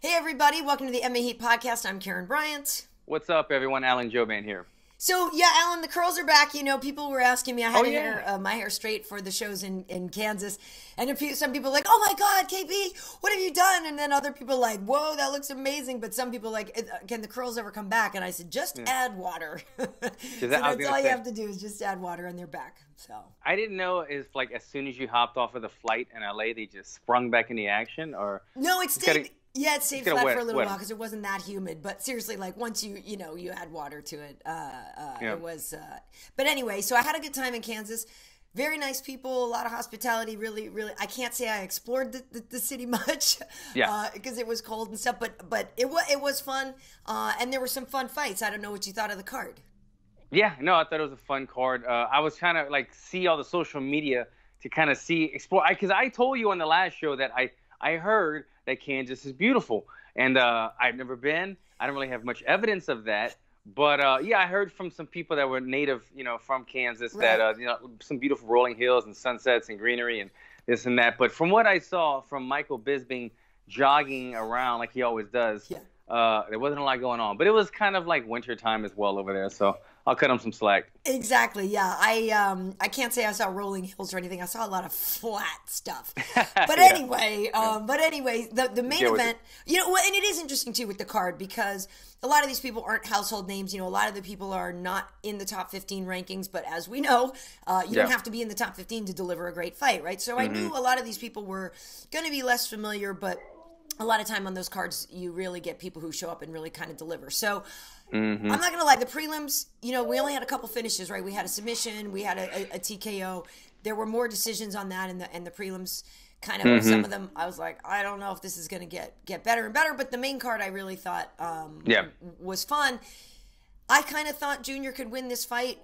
Hey everybody, welcome to the MMA Heat podcast. I'm Karyn Bryant. What's up, everyone? Jouban here. So yeah, Alan, the curls are back. You know, people were asking me. I had my hair straight for the shows in Kansas, and some people like, "Oh my God, KB, what have you done?" And then other people like, "Whoa, that looks amazing." But some people like, "Can the curls ever come back?" And I said, "Just add water." So that's all you have to do is just add water, and they're back. So I didn't know if like as soon as you hopped off of the flight in LA, they just sprung back into action, or no, it stayed. Yeah, it stayed flat for a little while because it wasn't that humid. But seriously, like once you add water to it, it was. But anyway, so I had a good time in Kansas. Very nice people, a lot of hospitality. Really, really. I can't say I explored the city much, because it was cold and stuff. But it was fun, and there were some fun fights. I don't know what you thought of the card. Yeah, no, I thought it was a fun card. I was trying to like see all the social media to kind of explore. Because I told you on the last show that I heard that Kansas is beautiful, and I've never been. I don't really have much evidence of that, but I heard from some people that were native, from Kansas, that some beautiful rolling hills and sunsets and greenery and this and that. But from what I saw from Michael Bisping jogging around like he always does, there wasn't a lot going on. But it was kind of like wintertime as well over there, so I'll cut him some slack. Exactly, yeah. I can't say I saw rolling hills or anything. I saw a lot of flat stuff. But anyway, the main event, and it is interesting too with the card because a lot of these people aren't household names. A lot of the people are not in the top 15 rankings, but as we know, you don't have to be in the top 15 to deliver a great fight, right? So I knew a lot of these people were going to be less familiar, but a lot of time on those cards, you really get people who show up and really kind of deliver. So I'm not going to lie. The prelims, we only had a couple finishes, right? We had a submission. We had a TKO. There were more decisions on that and the prelims kind of some of them. I was like, I don't know if this is going to get better and better. But the main card I really thought was fun. I kind of thought Junior could win this fight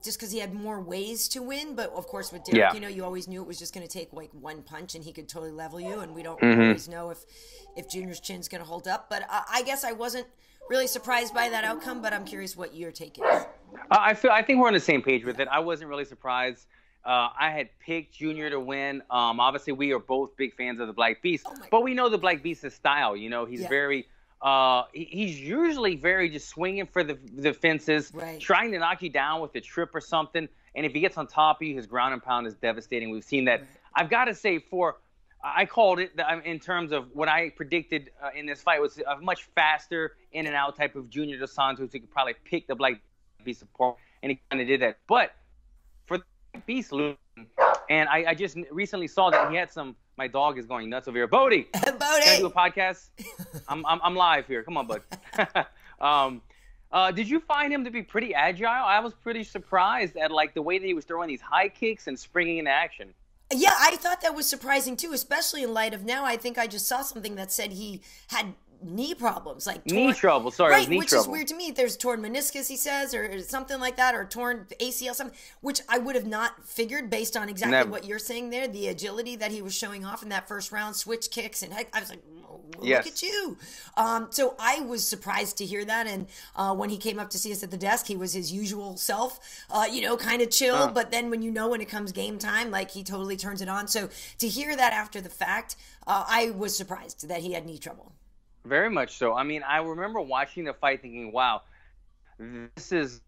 just because he had more ways to win. But, of course, with Derrick, you always knew it was just going to take, like, one punch and he could totally level you. And we don't always know if Junior's chin's going to hold up. But I guess I wasn't really surprised by that outcome, but I'm curious what your take is. I think we're on the same page with it. I wasn't really surprised. I had picked Junior to win. Obviously, we are both big fans of the Black Beast. But we know the Black Beast's style. He's very... he's usually very just swinging for the fences, trying to knock you down with a trip or something. And if he gets on top of you, his ground and pound is devastating. We've seen that. I've got to say, I called it in terms of what I predicted in this fight was a much faster in and out type of Junior Dos Santos who could probably pick the Black Beast apart, and he kind of did that. But for the Black Beast losing, and I just recently saw that he had some. My dog is going nuts over here. Bodie! Can I do a podcast? I'm live here. Come on, bud. Did you find him to be pretty agile? I was pretty surprised at like the way that he was throwing these high kicks and springing into action. Yeah, I thought that was surprising too, especially in light of now. I think I just saw something that said he had knee problems, like knee trouble. Sorry, right, knee which trouble. Is weird to me. There's torn meniscus, he says, or something like that, or torn ACL, something, which I would have not figured based on exactly what you're saying there. The agility that he was showing off in that first round, switch kicks, and I was like, look at you. So I was surprised to hear that, and when he came up to see us at the desk, he was his usual self, kind of chill. But then when it comes game time, like he totally turns it on. So to hear that after the fact, I was surprised that he had knee trouble. Very much so. I mean, I remember watching the fight thinking, wow, this is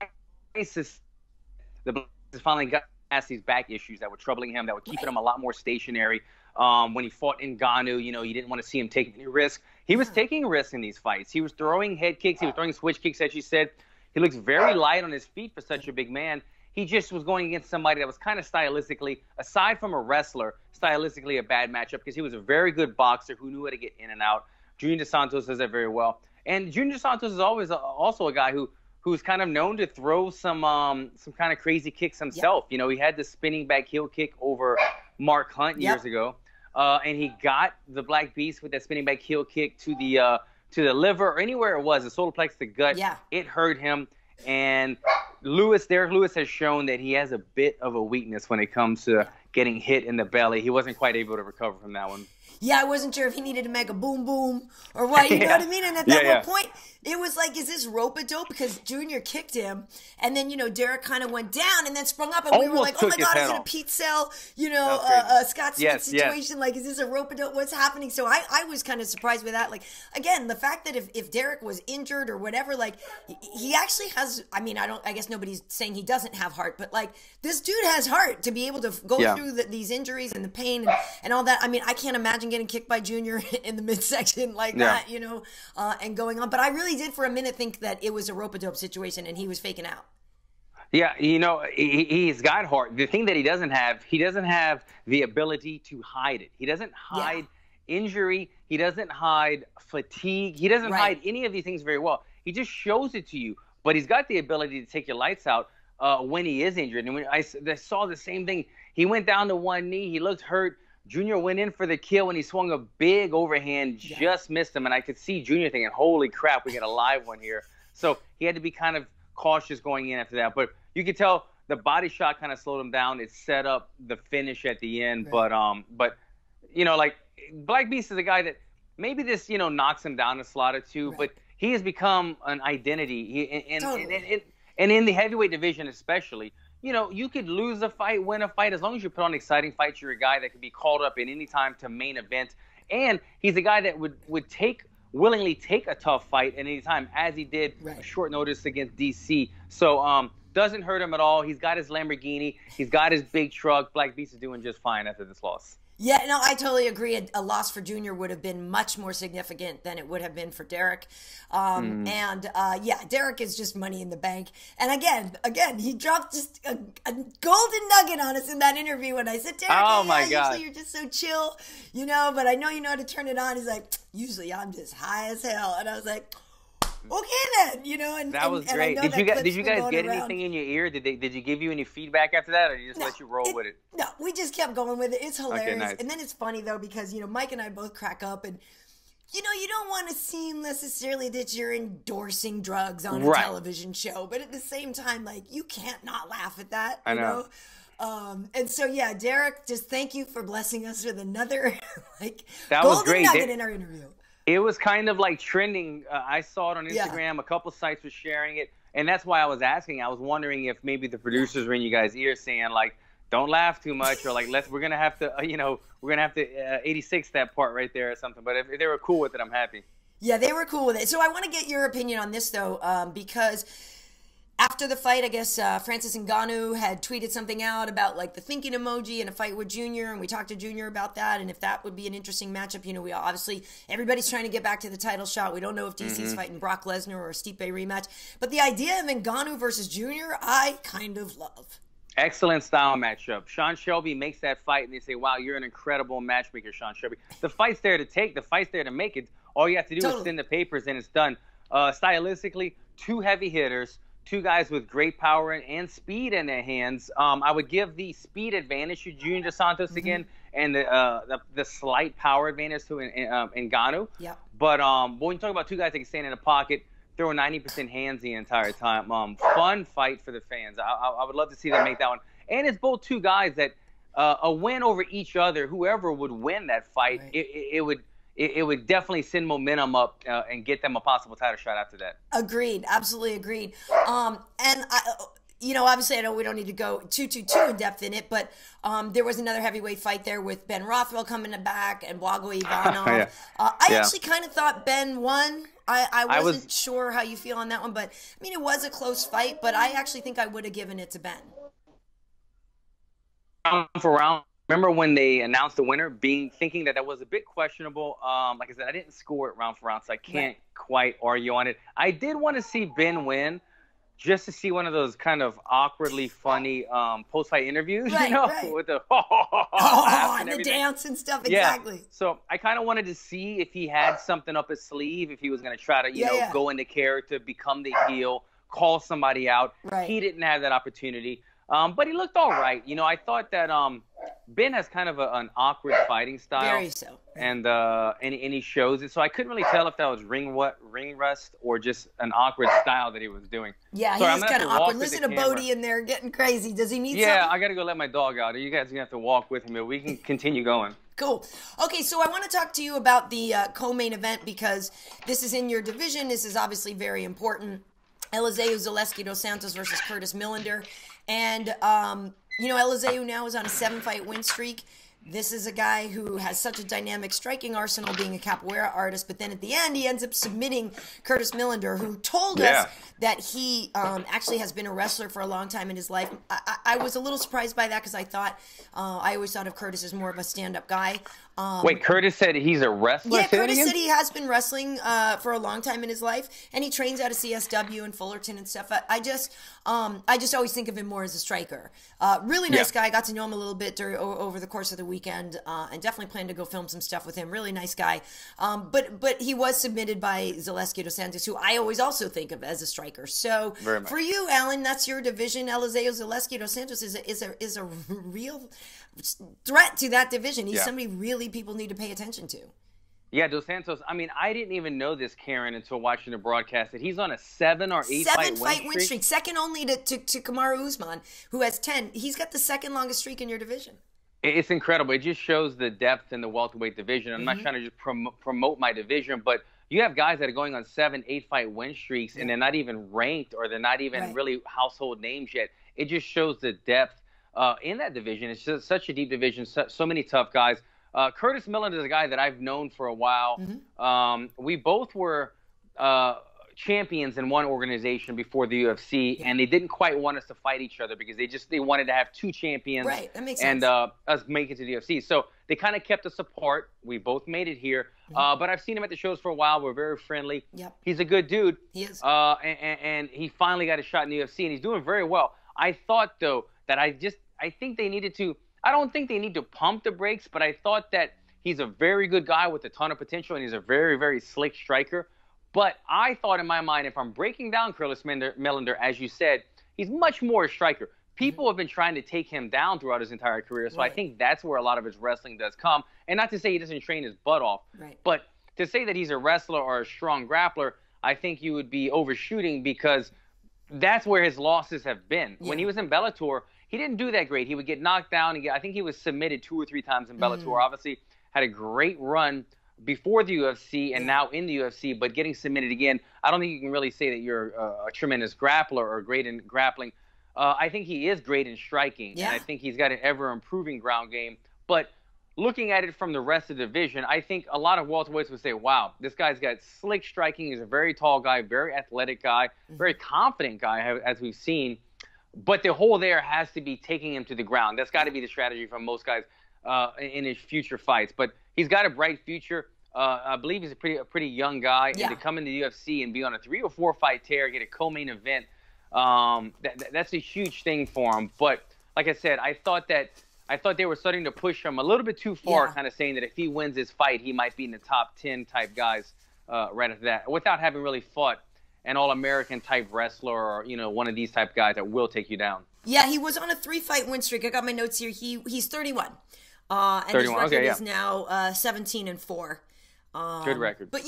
the Black finally got past these back issues that were troubling him, that were keeping him a lot more stationary. When he fought Ngannou, you didn't want to see him take any risk. He was taking risks in these fights. He was throwing head kicks. He was throwing switch kicks, as you said. He looks very light on his feet for such a big man. He just was going against somebody that was kind of stylistically, aside from a wrestler, stylistically a bad matchup because he was a very good boxer who knew how to get in and out. Junior Dos Santos does that very well. And Junior Dos Santos is always also a guy who's kind of known to throw some kind of crazy kicks himself. He had the spinning back heel kick over Mark Hunt years ago. And he got the Black Beast with that spinning back heel kick to the liver or anywhere it was, the solar plex, the gut. Yeah. It hurt him. And Derrick Lewis has shown that he has a bit of a weakness when it comes to getting hit in the belly. He wasn't quite able to recover from that one. Yeah, I wasn't sure if he needed to make a boom boom or what, you know what I mean? And at that point, it was like, is this rope-a-dope? Because Junior kicked him, and then, Derrick kind of went down and then sprung up, and we were like, oh my God, is it a Pete Cell, Scott Smith situation? Like, is this a rope-a-dope? What's happening? So I was kind of surprised with that. Like, again, the fact that if Derrick was injured or whatever, like, he actually has, I mean, I guess nobody's saying he doesn't have heart, but like, this dude has heart to be able to go through these injuries and the pain and all that. I mean, I can't imagine getting kicked by Junior in the midsection like that, and going on. But I really did for a minute think that it was a rope-a-dope situation and he was faking out. Yeah, he's got heart. The thing that he doesn't have the ability to hide it. He doesn't hide injury. He doesn't hide fatigue. He doesn't hide any of these things very well. He just shows it to you. But he's got the ability to take your lights out when he is injured. And when I saw the same thing, he went down to one knee. He looked hurt. Junior went in for the kill, and he swung a big overhand, just missed him. And I could see Junior thinking, holy crap, we get a live one here. So he had to be kind of cautious going in after that. But you could tell the body shot kind of slowed him down. It set up the finish at the end. Right. But like Black Beast is a guy that maybe this, knocks him down a slot or two, but he has become an identity. And in the heavyweight division especially, you could lose a fight, win a fight. As long as you put on exciting fights, you're a guy that could be called up at any time to main event. And he's a guy that would willingly take a tough fight at any time, as he did a short notice against DC. So doesn't hurt him at all. He's got his Lamborghini. He's got his big truck. Black Beast is doing just fine after this loss. Yeah, no, I totally agree. A loss for Junior would have been much more significant than it would have been for Derrick. Derrick is just money in the bank. And again, he dropped just a golden nugget on us in that interview when I said, Derrick, usually you're just so chill, but I know you know how to turn it on. He's like, usually I'm just high as hell. And I was like, okay then, and that was great. Did you guys get anything in your ear? Did you give you any feedback after that, or did you just let you roll with it? No, we just kept going with it. It's hilarious. Okay, nice. And then it's funny though, because Mike and I both crack up, and you don't want to seem necessarily that you're endorsing drugs on a television show, but at the same time, like, you can't not laugh at that. I know. And so Derrick, just thank you for blessing us with another golden nugget in our interview. It was kind of like trending. I saw it on Instagram. A couple sites were sharing it. And that's why I was asking. I was wondering if maybe the producers were in you guys' ears saying, like, don't laugh too much, or like, we're going to have to, 86 that part right there or something. But if they were cool with it, I'm happy. Yeah, they were cool with it. So I want to get your opinion on this, though, because after the fight, I guess Francis Ngannou had tweeted something out about like the thinking emoji and a fight with Junior, and we talked to Junior about that, and if that would be an interesting matchup. We obviously, everybody's trying to get back to the title shot. We don't know if DC's fighting Brock Lesnar or a Stipe rematch, but the idea of Ngannou versus Junior, I kind of love. Excellent style matchup. Sean Shelby makes that fight, and they say, wow, you're an incredible matchmaker, Sean Shelby. The fight's there to take. The fight's there to make it. All you have to do is send the papers, and it's done. Stylistically, two heavy hitters, two guys with great power and speed in their hands. I would give the speed advantage to Junior Dos Santos again, and the slight power advantage to Ngannou. Yeah. But when you talk about two guys that can stand in the pocket, throwing 90% hands the entire time, fun fight for the fans. I would love to see them make that one. And it's both two guys that a win over each other, whoever would win that fight, it would definitely send momentum up and get them a possible title shot after that. Agreed. Absolutely agreed. And obviously I know we don't need to go too in depth in it, but there was another heavyweight fight there with Ben Rothwell coming back and Błago Ivanov. I actually kind of thought Ben won. I wasn't sure how you feel on that one, but I mean, it was a close fight, but I actually think I would have given it to Ben. For round. Remember when they announced the winner, thinking that was a bit questionable. Like I said, I didn't score it round for round, so I can't quite argue on it. I did want to see Ben win, just to see one of those kind of awkwardly funny post-fight interviews, with the and the dance and stuff. Exactly. Yeah. So I kind of wanted to see if he had something up his sleeve, if he was going to try to, go into character, become the heel, call somebody out. Right. He didn't have that opportunity. But he looked all right. I thought that Ben has kind of an awkward fighting style. Very so. And he shows it. So I couldn't really tell if that was ring rust or just an awkward style that he was doing. Yeah, so he's kind of awkward. Listen to Bodie in there getting crazy. Does he need something? Yeah, I got to go let my dog out. You guys are going to have to walk with him, but we can continue going. Cool. Okay, so I want to talk to you about the co-main event because this is in your division. This is obviously very important. Elizeu Zaleski dos Santos versus Curtis Millender. And, Elizeu now is on a 7-fight win streak. This is a guy who has such a dynamic striking arsenal, being a capoeira artist, but then at the end he ends up submitting Curtis Millender, who told us that he actually has been a wrestler for a long time in his life. I was a little surprised by that because I always thought of Curtis as more of a stand-up guy. Wait, Curtis said he's a wrestler? Yeah, Curtis said he has been wrestling for a long time in his life, and he trains out of CSW and Fullerton and stuff. I just always think of him more as a striker. Really nice guy. I got to know him a little bit over the course of the weekend, and definitely plan to go film some stuff with him. Really nice guy. But he was submitted by Zaleski dos Santos, who I always also think of as a striker. So for you, Alan, that's your division. Elizeu Zaleski dos Santos is a real threat to that division. He's somebody really people need to pay attention to. Yeah, Dos Santos. I mean, I didn't even know this, Karyn, until watching the broadcast, that he's on a 7 or 8 fight win streak. Second only to Kamaru Usman, who has 10. He's got the second longest streak in your division. It's incredible. It just shows the depth in the welterweight division. I'm not trying to just promote my division, but you have guys that are going on 7, 8 fight win streaks, and they're not even ranked or they're not even really household names yet. It just shows the depth in that division. It's just such a deep division, so many tough guys. Curtis Millender is a guy that I've known for a while. We both were champions in one organization before the UFC, and they didn't quite want us to fight each other because they wanted to have 2 champions. Right, that makes sense. And us make it to the UFC. So they kind of kept us apart. We both made it here. But I've seen him at the shows for a while. We're very friendly. Yep. He's a good dude. He is. And he finally got a shot in the UFC, and he's doing very well. I thought, though, that I think they needed to – I don't think they need to pump the brakes, but I thought that he's a very good guy with a ton of potential, and he's a very, very slick striker. But I thought in my mind, if I'm breaking down Curtis Millender, as you said, he's much more a striker. People have been trying to take him down throughout his entire career, so I think that's where a lot of his wrestling does come. And not to say he doesn't train his butt off, but to say that he's a wrestler or a strong grappler, I think you would be overshooting because that's where his losses have been. When he was in Bellator, he didn't do that great. He would get knocked down. I think he was submitted 2 or 3 times in Bellator. Obviously, had a great run before the UFC and now in the UFC, but getting submitted again, I don't think you can really say that you're a tremendous grappler or great in grappling. I think he is great in striking, and I think he's got an ever-improving ground game. But looking at it from the rest of the division, I think a lot of welterweights would say, wow, this guy's got slick striking. He's a very tall guy, very athletic guy, very confident guy, as we've seen. But the whole there has to be taking him to the ground. That's got to be the strategy from most guys in his future fights. But he's got a bright future. I believe he's a pretty young guy. And to come into the UFC and be on a 3 or 4 fight tear, get a co-main event, that's a huge thing for him. But like I said, I thought they were starting to push him a little bit too far, kind of saying that if he wins this fight, he might be in the top 10 type guys right after that, without having really fought an All-American type wrestler or, one of these type guys that will take you down. Yeah, he was on a 3-fight win streak. I got my notes here. He's 31. And 31. His record is now 17-4. Good record. But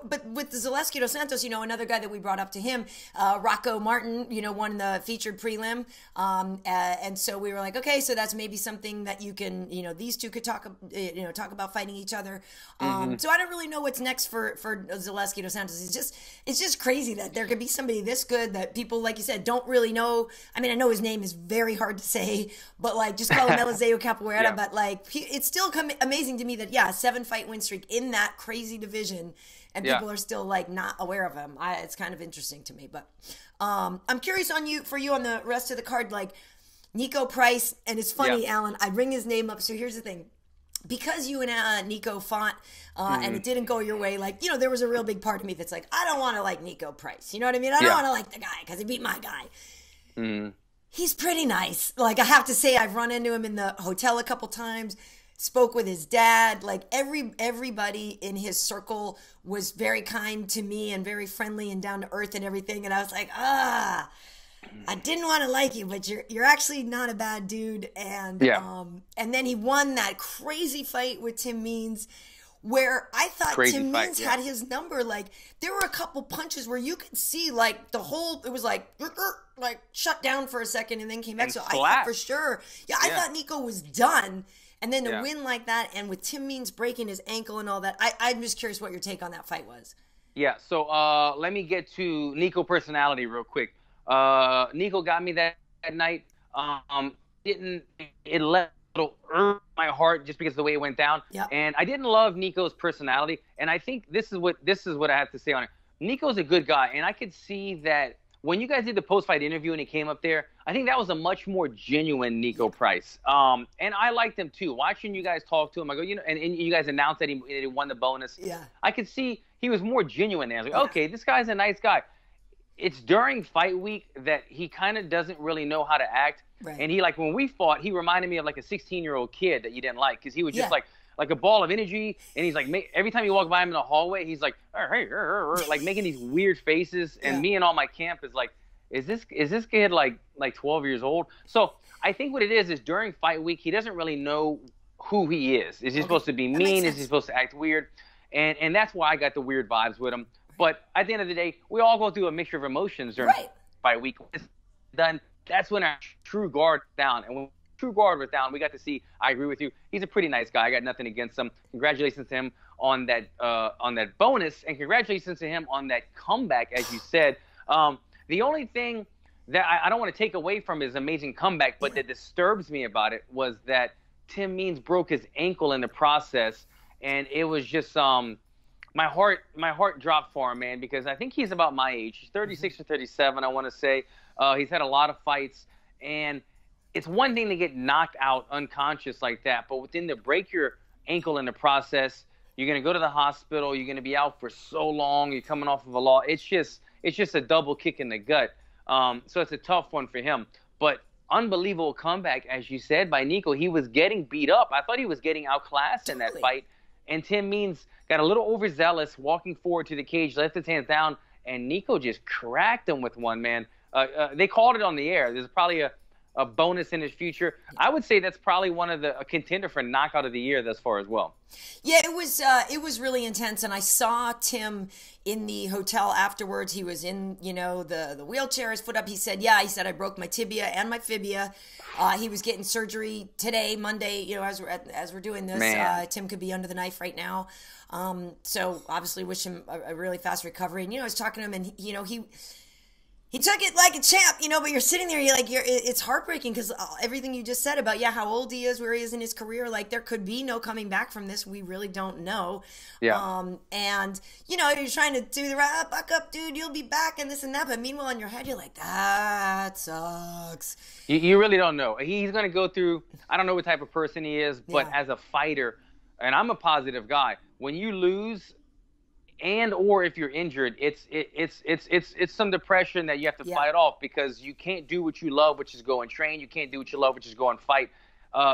but with the Zaleski dos Santos, another guy that we brought up to him, Rocco Martin, won the featured prelim. And so we were like, okay, so that's maybe something that you can, these two could talk about fighting each other. So I don't really know what's next for Zaleski dos Santos. It's just crazy that there could be somebody this good that people, like you said, don't really know. I mean, I know his name is very hard to say, but just call him Elizeu Capoiera. But it's still amazing to me that 7-fight win streak in that crazy division, and people are still not aware of him. It's kind of interesting to me, but I'm curious for you on the rest of the card, Nico Price. And it's funny, Alan, I bring his name up. So here's the thing. Because you and Nico fought and it didn't go your way, there was a real big part of me that's I don't want to like Nico Price. You know what I mean? I don't want to like the guy because he beat my guy. He's pretty nice. I have to say, I've run into him in the hotel a couple times, spoke with his dad. Everybody in his circle was very kind to me and very friendly and down to earth and everything. And I was like, I didn't want to like you, but you're actually not a bad dude. And and then he won that crazy fight with Tim Means, where I thought Tim Means had his number. Like, there were a couple punches where you could see, like, the whole, it was like shut down for a second and then came back. So I thought for sure, I thought Niko was done. And then to win like that, and with Tim Means breaking his ankle and all that, I'm just curious what your take on that fight was. Yeah, so let me get to Niko personality real quick. Niko got me that night. It left a little my heart just because of the way it went down. Yep. And I didn't love Niko's personality. And I think this is what I have to say on it. Niko's a good guy, and I could see that when you guys did the post-fight interview and he came up there, I think that was a much more genuine Nico Price. And I liked him too. Watching you guys talk to him, I go, and you guys announced that he won the bonus. Yeah. I could see he was more genuine there. I was like, okay, this guy's a nice guy. It's during fight week that he kind of doesn't really know how to act. Right. And he, like, when we fought, he reminded me of like a 16-year-old kid that you didn't like, because he was just like a ball of energy. And he's like, every time you walk by him in the hallway, he's like, like making these weird faces. And me and all my camp is like, is this kid like 12 years old? So I think what it is during fight week, he doesn't really know who he is. Is he supposed to be mean? Is he supposed to act weird? And that's why I got the weird vibes with him. But at the end of the day, we all go through a mixture of emotions during fight week. When it's done, that's when our true guard was down. And when true guard was down, we got to see, I agree with you, he's a pretty nice guy. I got nothing against him. Congratulations to him on that bonus. And congratulations to him on that comeback, as you said. The only thing that I don't want to take away from his amazing comeback, but that disturbs me about it, was that Tim Means broke his ankle in the process. And it was just my heart dropped for him, man, because I think he's about my age. He's 36 or 37, I want to say. He's had a lot of fights, and it's one thing to get knocked out unconscious like that, but within to break your ankle in the process, you're going to go to the hospital, you're going to be out for so long, you're coming off of a loss. It's just a double kick in the gut. So it's a tough one for him. But unbelievable comeback, as you said, by Niko. He was getting beat up. I thought he was getting outclassed in that fight. And Tim Means got a little overzealous, walking forward to the cage, left his hands down, and Niko just cracked him with one, man. They called it on the air. There's probably a bonus in his future. I would say that's probably one of a contender for knockout of the year thus far as well. Yeah, it was really intense, and I saw Tim in the hotel afterwards. He was in, the wheelchair, his foot up. He said, I broke my tibia and my fibia. He was getting surgery today, Monday, as we're doing this. Tim could be under the knife right now. So obviously wish him a really fast recovery. And, I was talking to him, and, he took it like a champ, but you're sitting there, it's heartbreaking, because everything you just said about, how old he is, where he is in his career, like, there could be no coming back from this. We really don't know. Yeah. And, you're trying to do the right, buck up, dude, you'll be back, and this and that. But meanwhile, in your head, you're like, that sucks. You really don't know. He's going to go through, I don't know what type of person he is, but as a fighter, and I'm a positive guy, when you lose, and or if you're injured, it's some depression that you have to fight off, because you can't do what you love, which is go and train. You can't do what you love, which is go and fight.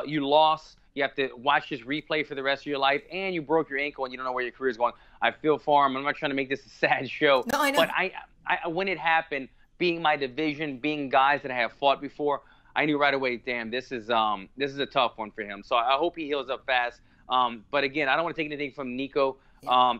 You lost. You have to watch this replay for the rest of your life, and you broke your ankle, and you don't know where your career is going. I feel for him. I'm not trying to make this a sad show. No, I know. But I when it happened, being my division, being guys that I have fought before, I knew right away, damn, this is a tough one for him. So I hope he heals up fast. But again, I don't want to take anything from Niko.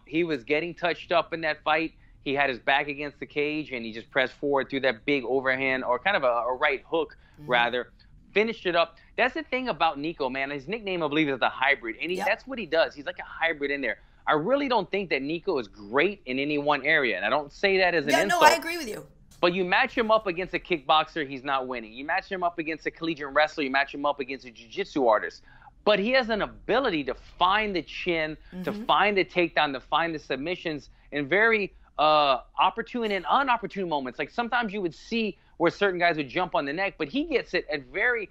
He was getting touched up in that fight. He had his back against the cage, and he just pressed forward through that big overhand, or kind of a right hook, rather. Finished it up. That's the thing about Niko, man. His nickname, I believe, is the hybrid. And that's what he does. He's like a hybrid in there. I really don't think that Niko is great in any one area. And I don't say that as an insult. No, I agree with you. But you match him up against a kickboxer, he's not winning. You match him up against a collegiate wrestler, you match him up against a jiu-jitsu artist. But he has an ability to find the chin, to find the takedown, to find the submissions in very opportune and unopportune moments. Like sometimes you would see where certain guys would jump on the neck, but he gets it at very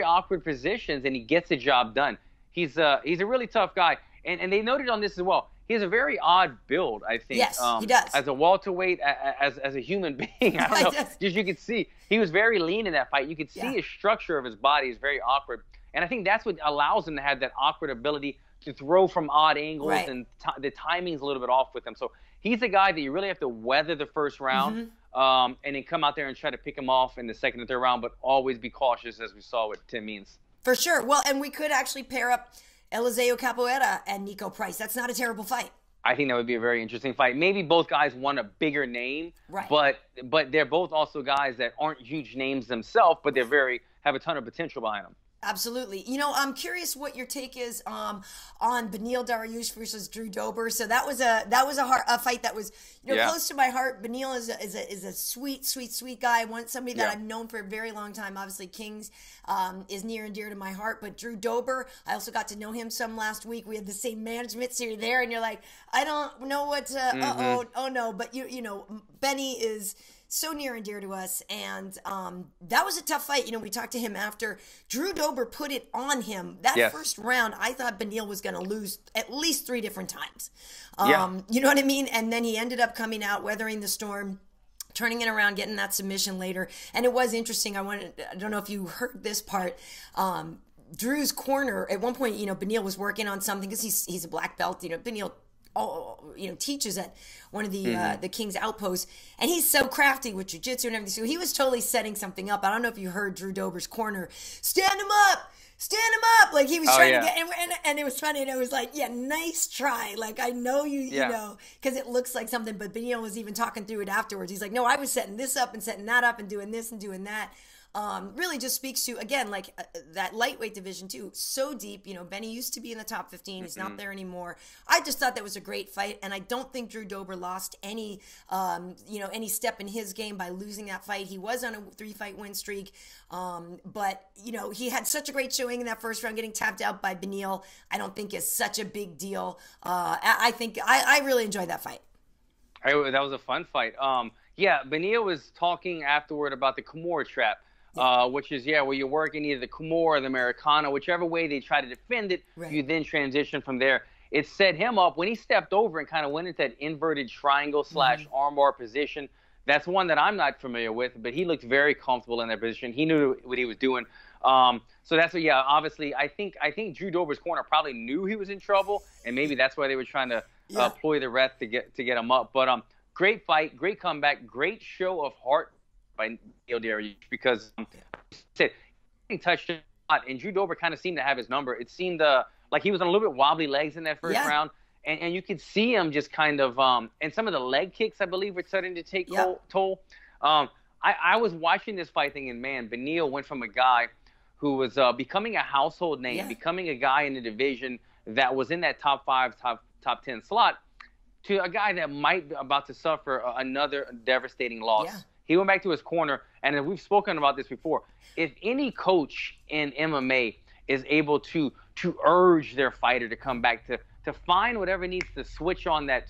awkward positions, and he gets the job done. He's a really tough guy. And they noted on this as well. He has a very odd build, I think. Yes, he does. As a welterweight, as a human being, I don't know. Just you could see, he was very lean in that fight. You could see his structure of his body is very awkward. And I think that's what allows him to have that awkward ability to throw from odd angles, and the timing's a little bit off with him. So he's a guy that you really have to weather the first round. and then come out there and try to pick him off in the second and third round, but always be cautious, as we saw with Tim Means. For sure. Well, and we could actually pair up Elizeu Capoiera and Nico Price. That's not a terrible fight. I think that would be a very interesting fight. Maybe both guys want a bigger name, right? But they're both also guys that aren't huge names themselves, but they're have a ton of potential behind them. Absolutely. You know, I'm curious what your take is on Beneil Dariush versus Drew Dober. So that was a fight that was close to my heart. Beneil is a sweet guy. Somebody that I've known for a very long time. Obviously, Kings is near and dear to my heart. But Drew Dober, I also got to know him some last week. We had the same management, so you're there and you're like, I don't know what. Oh no. But you know, Benny is so near and dear to us, and that was a tough fight. You know, we talked to him after. Drew Dober put it on him. That first round, I thought Beneil was going to lose at least 3 different times. You know what I mean? And then he ended up coming out, weathering the storm, turning it around, getting that submission later. And it was interesting. I don't know if you heard this part. Drew's corner, at one point, you know, Beneil was working on something because he's a black belt. You know, Beneil teaches at one of the King's outposts, and he's so crafty with jiu-jitsu and everything. So he was totally setting something up. I don't know if you heard Drew Dober's corner, stand him up, like he was trying to get, and it was funny, and it was like, yeah, nice try. Like, I know you know, because it looks like something, but Beneil was even talking through it afterwards. He's like, no, I was setting this up and setting that up and doing this and doing that. Really just speaks to, again, like that lightweight division too, so deep. You know, Benny used to be in the top 15. He's not there anymore. I just thought that was a great fight, and I don't think Drew Dober lost any step in his game by losing that fight. He was on a 3-fight win streak, but you know, he had such a great showing in that first round, getting tapped out by Beneil. I don't think is such a big deal. I think I really enjoyed that fight. That was a fun fight. Beneil was talking afterward about the Kimura trap. Which is, where you're working either the Kimura or the Americana, whichever way they try to defend it, you then transition from there. It set him up when he stepped over and kind of went into that inverted triangle / armbar position. That's one that I'm not familiar with, but he looked very comfortable in that position. He knew what he was doing. So that's what, obviously, I think Drew Dober's corner probably knew he was in trouble, and maybe that's why they were trying to ploy the rest to get him up. But great fight, great comeback, great show of heart by Dariush, because he touched a lot, and Drew Dober kind of seemed to have his number. It seemed like he was on a little bit wobbly legs in that first round, and you could see him just kind of and some of the leg kicks, I believe, were starting to take toll. I was watching this fight thinking, man, Beneil went from a guy who was becoming a household name, becoming a guy in the division that was in that top 5, top 10 slot, to a guy that might be about to suffer another devastating loss. He went back to his corner, and we've spoken about this before. If any coach in MMA is able to urge their fighter to come back, to find whatever needs to switch on that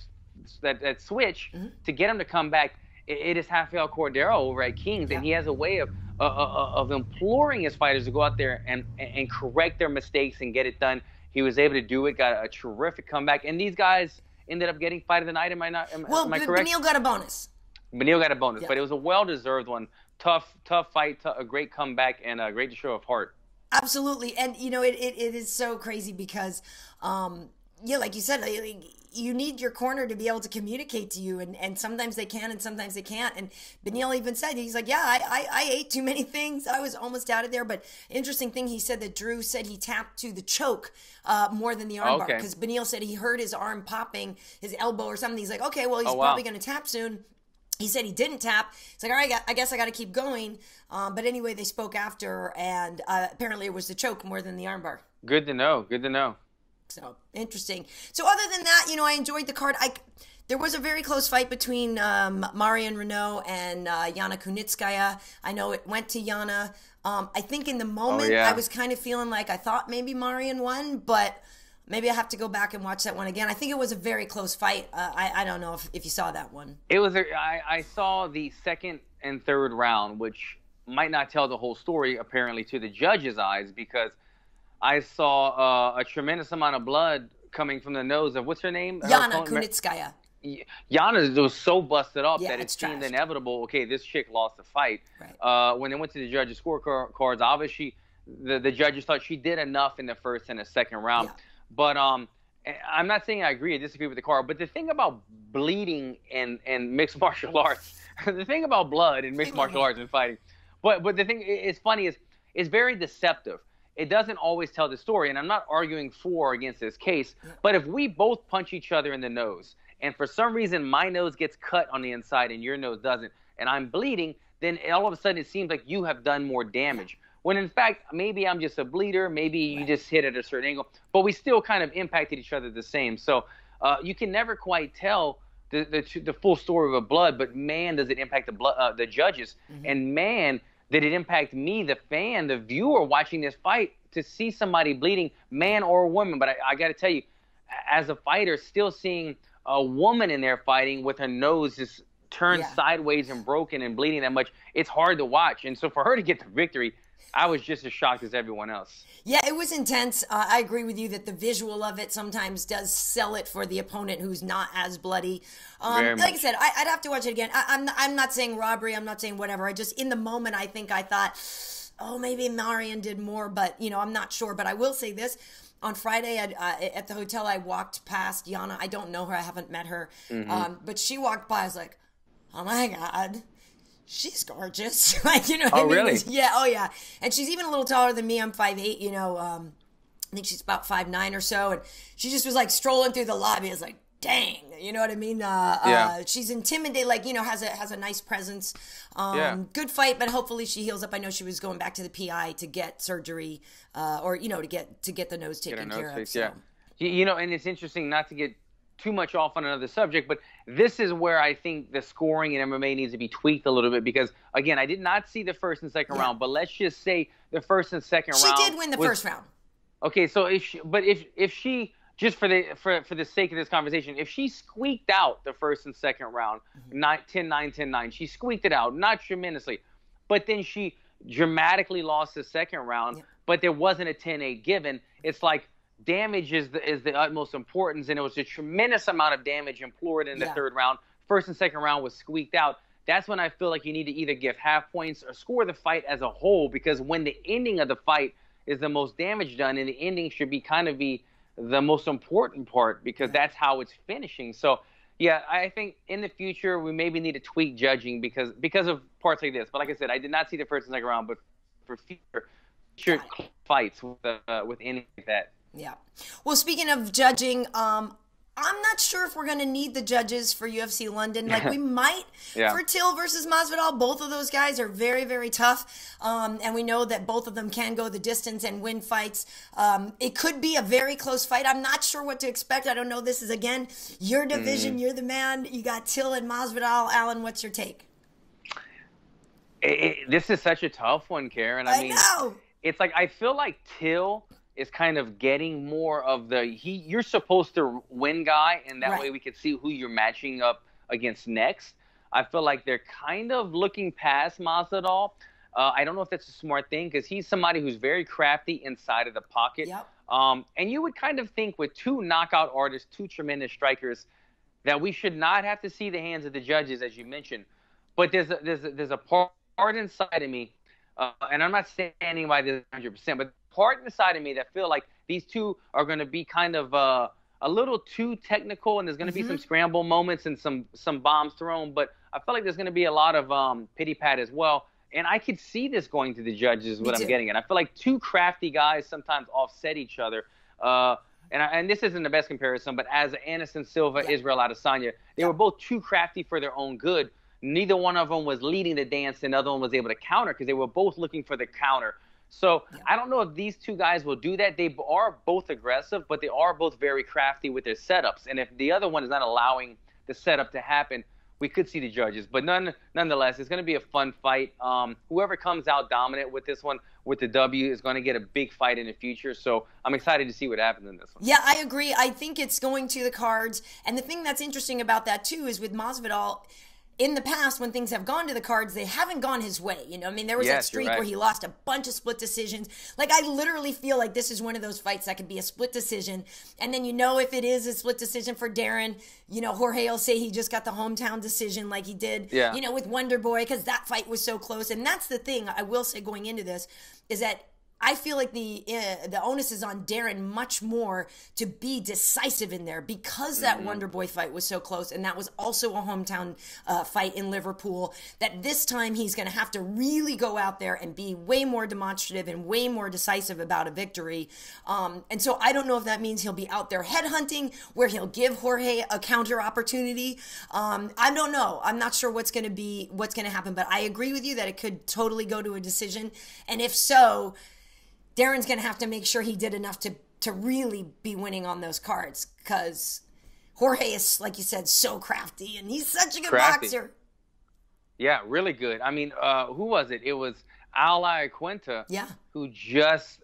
switch to get him to come back, it is Rafael Cordeiro over at Kings, and he has a way of imploring his fighters to go out there and correct their mistakes and get it done. He was able to do it, got a terrific comeback, and these guys ended up getting fight of the night. Am I correct? Beneil got a bonus. Beneil got a bonus, but it was a well-deserved one. Tough fight, a great comeback, and a great show of heart. Absolutely. And, you know, it is so crazy because, like you said, you need your corner to be able to communicate to you, and sometimes they can and sometimes they can't. And Beneil even said, he's like, I ate too many things. I was almost out of there. But interesting thing, he said that Drew said he tapped to the choke more than the armbar, because Beneil said he heard his arm popping, his elbow or something. He's like, okay, well, he's probably going to tap soon. He said he didn't tap. He's like, all right, I guess I got to keep going. But anyway, they spoke after, and apparently it was the choke more than the armbar. Good to know. So, interesting. So, other than that, you know, I enjoyed the card. There was a very close fight between Marion Reneau and Yana Kunitskaya. I know it went to Yana. I think in the moment, I was kind of feeling like I thought maybe Marion won, but maybe I have to go back and watch that one again. I think it was a very close fight. I don't know if you saw that one. It was. I saw the second and third round, which might not tell the whole story, apparently, to the judge's eyes, because I saw a tremendous amount of blood coming from the nose of, what's her name? Yana Kunitskaya. Yana was so busted up that it seemed trashed. Inevitable. Okay, this chick lost the fight. Right. When they went to the judges' scorecards, obviously the judges thought she did enough in the first and the second round. Yeah. But I'm not saying I agree or disagree with the card, but the thing about bleeding and mixed martial arts. The thing about blood in mixed martial arts and fighting, but the thing is funny is it's very deceptive. It doesn't always tell the story, and I'm not arguing for or against this case, but if we both punch each other in the nose, and for some reason my nose gets cut on the inside and your nose doesn't, and I'm bleeding, then all of a sudden it seems like you have done more damage. When in fact, maybe I'm just a bleeder, maybe you just hit at a certain angle, but we still kind of impacted each other the same. So you can never quite tell the full story of a blood, but man, does it impact the judges, and man, did it impact me, the fan, the viewer watching this fight, to see somebody bleeding, man or woman. But I got to tell you, as a fighter, still seeing a woman in there fighting with her nose just turned sideways and broken and bleeding that much, it's hard to watch. And so for her to get the victory, I was just as shocked as everyone else. Yeah, it was intense. I agree with you that the visual of it sometimes does sell it for the opponent who's not as bloody. Like I said, I'd have to watch it again. I'm not saying robbery. I'm not saying whatever. I just, in the moment, I thought, oh, maybe Marion did more, but, I'm not sure. But I will say this. On Friday at the hotel, I walked past Yana. I don't know her. I haven't met her. But she walked by. I was like, oh, my God. She's gorgeous. Like, what I mean? Really? Yeah. Oh, yeah. And she's even a little taller than me. I'm 5'8", I think she's about 5'9" or so. And she just was like strolling through the lobby. I was like, dang, you know what I mean? She's intimidating, like, has a nice presence. Good fight, but hopefully she heals up. I know she was going back to the PI to get surgery, or, to get the nose taken care of. So. Yeah. And it's interesting, not to get too much off on another subject, but this is where I think the scoring in MMA needs to be tweaked a little bit, because again, I did not see the first and second round, but let's just say the first and second round. She did win the first round. Okay, so if she just for the sake of this conversation, if she squeaked out the first and second round, 10-9, 10-9, she squeaked it out, not tremendously, but then she dramatically lost the second round, but there wasn't a 10-8 given. It's like, damage is the utmost importance, and it was a tremendous amount of damage employed in the third round. First and second round was squeaked out. That's when I feel like you need to either give half points or score the fight as a whole, because when the ending of the fight is the most damage done, and the ending should be the most important part, because that's how it's finishing. So yeah, I think in the future we maybe need to tweak judging because of parts like this. But like I said, I did not see the first and second round, but for future fights with any like that. Yeah. Well, speaking of judging, I'm not sure if we're going to need the judges for UFC London. Like, we might for Till versus Masvidal. Both of those guys are very, very tough. And we know that both of them can go the distance and win fights. It could be a very close fight. I'm not sure what to expect. I don't know. This is, again, your division. You're the man. You got Till and Masvidal. Alan, what's your take? This is such a tough one, Karyn. I mean, know. It's like, I feel like Till is kind of getting more of you're supposed to win guy, and that way we could see who you're matching up against next. I feel like they're kind of looking past Masvidal. I don't know if that's a smart thing, because he's somebody who's very crafty inside of the pocket. Yep. And you would kind of think with two knockout artists, two tremendous strikers, that we should not have to see the hands of the judges, as you mentioned. But there's a part inside of me, and I'm not standing by this 100%, but part inside of me that feel like these two are going to be kind of a little too technical, and there's going to be some scramble moments and some bombs thrown, but I feel like there's going to be a lot of pity pat as well, and I could see this going to the judges is what I'm getting at. I feel like two crafty guys sometimes offset each other, and this isn't the best comparison, but as Anderson Silva, Israel Adesanya, they were both too crafty for their own good. Neither one of them was leading the dance, and the other one was able to counter, because they were both looking for the counter. So I don't know if these two guys will do that. They are both aggressive, but they are both very crafty with their setups. And if the other one is not allowing the setup to happen, we could see the judges. But nonetheless, it's going to be a fun fight. Whoever comes out dominant with this one, with the W, is going to get a big fight in the future. So I'm excited to see what happens in this one. Yeah, I agree. I think it's going to the cards. And the thing that's interesting about that, too, is with Masvidal, in the past, when things have gone to the cards, they haven't gone his way. I mean, there was that streak where he lost a bunch of split decisions. Like, I literally feel like this is one of those fights that could be a split decision. And then, if it is a split decision for Darren, Jorge will say he just got the hometown decision like he did, with Wonder Boy, because that fight was so close. And that's the thing I will say going into this, is that I feel like the onus is on Darren much more to be decisive in there because that Wonder Boy fight was so close, and that was also a hometown fight in Liverpool, that this time he's going to have to really go out there and be way more demonstrative and way more decisive about a victory. And so I don't know if that means he'll be out there headhunting, where he'll give Jorge a counter opportunity. I don't know. I'm not sure what's going to happen, but I agree with you that it could totally go to a decision. And if so, Darren's going to have to make sure he did enough to really be winning on those cards, because Jorge is, like you said, so crafty, and he's such a good boxer. Yeah, really good. I mean, who was it? It was Quinta, who just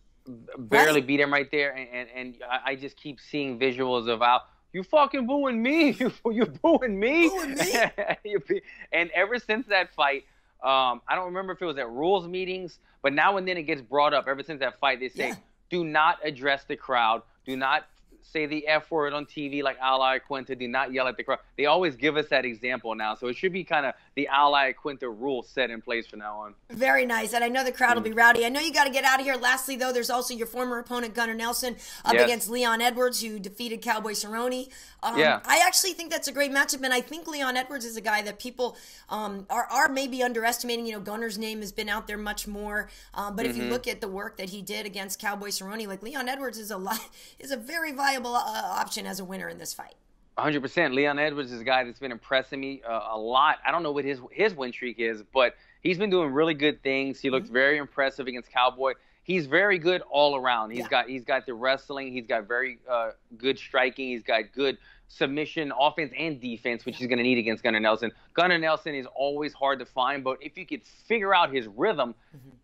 barely beat him right there. And I just keep seeing visuals of Al. You fucking booing me. You booing me. Booing me? And ever since that fight, I don't remember if it was at rules meetings, but now and then it gets brought up. Ever since that fight, they say, do not address the crowd. Do not say the F word on TV like Al Quinta. Do not yell at the crowd. They always give us that example now. So it should be kind of the Al Quinta rule set in place from now on. Very nice. And I know the crowd will be rowdy. I know you got to get out of here. Lastly, though, there's also your former opponent, Gunnar Nelson, up against Leon Edwards, who defeated Cowboy Cerrone. I actually think that's a great matchup, and I think Leon Edwards is a guy that people are maybe underestimating. You know, Gunnar's name has been out there much more, but if you look at the work that he did against Cowboy Cerrone, like, Leon Edwards is a very viable option as a winner in this fight. 100%. Leon Edwards is a guy that's been impressing me a lot. I don't know what his win streak is, but he's been doing really good things. He looked very impressive against Cowboy. He's very good all around. He's got the wrestling. He's got very good striking. He's got good submission, offense, and defense, which he's going to need against Gunnar Nelson. Gunnar Nelson is always hard to find, but if you could figure out his rhythm,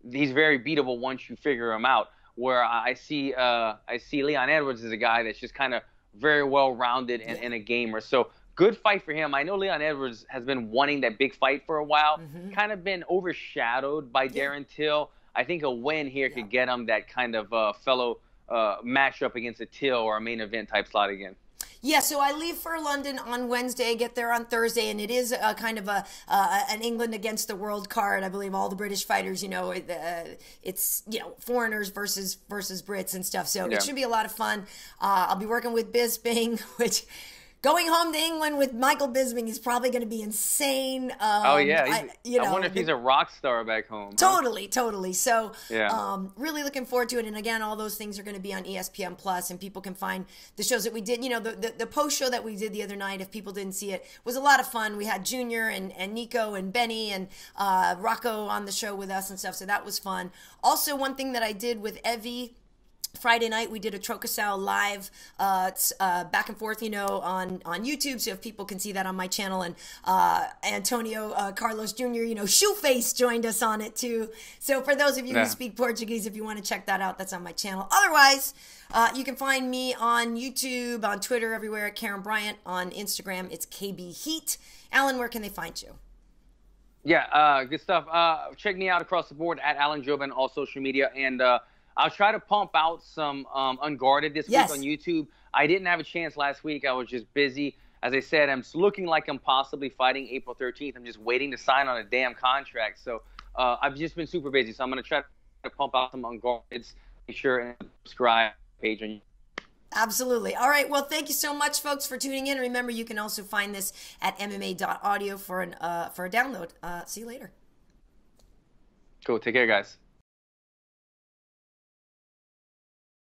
he's very beatable once you figure him out. Where I see Leon Edwards as a guy that's just kind of very well-rounded and a gamer. So good fight for him. I know Leon Edwards has been wanting that big fight for a while, kind of been overshadowed by Darren Till. I think a win here could get him that kind of fellow matchup against a Till or a main event type slot again. Yeah, so I leave for London on Wednesday, get there on Thursday, and it is a kind of an England against the world card. I believe all the British fighters, it's foreigners versus Brits and stuff. So it should be a lot of fun. I'll be working with Bisping, which going home to England with Michael Bisping is probably going to be insane. I wonder if he's a rock star back home. Totally. So, really looking forward to it. And again, all those things are going to be on ESPN Plus, and people can find the shows that we did. The post show that we did the other night, if people didn't see it, was a lot of fun. We had Junior and Niko and Benny and Rocco on the show with us and stuff. So that was fun. Also, one thing that I did with Evie, Friday night, we did a Trocasal live back and forth, on YouTube, so if people can see that on my channel. And Antonio Carlos Jr., Shoeface joined us on it too. So for those of you who speak Portuguese, if you want to check that out, that's on my channel. Otherwise, you can find me on YouTube, on Twitter, everywhere at Karyn Bryant. On Instagram, it's KB Heat. Alan, where can they find you? Yeah, good stuff. Check me out across the board at Alan Jouban, all social media, and I'll try to pump out some Unguarded this week on YouTube. I didn't have a chance last week. I was just busy. As I said, I'm looking like I'm possibly fighting April 13th. I'm just waiting to sign on a damn contract. So I've just been super busy. So I'm going to try to pump out some Unguardeds. Make sure and subscribe page on YouTube. Absolutely. All right. Well, thank you so much, folks, for tuning in. Remember, you can also find this at MMA.audio for a download. See you later. Cool. Take care, guys.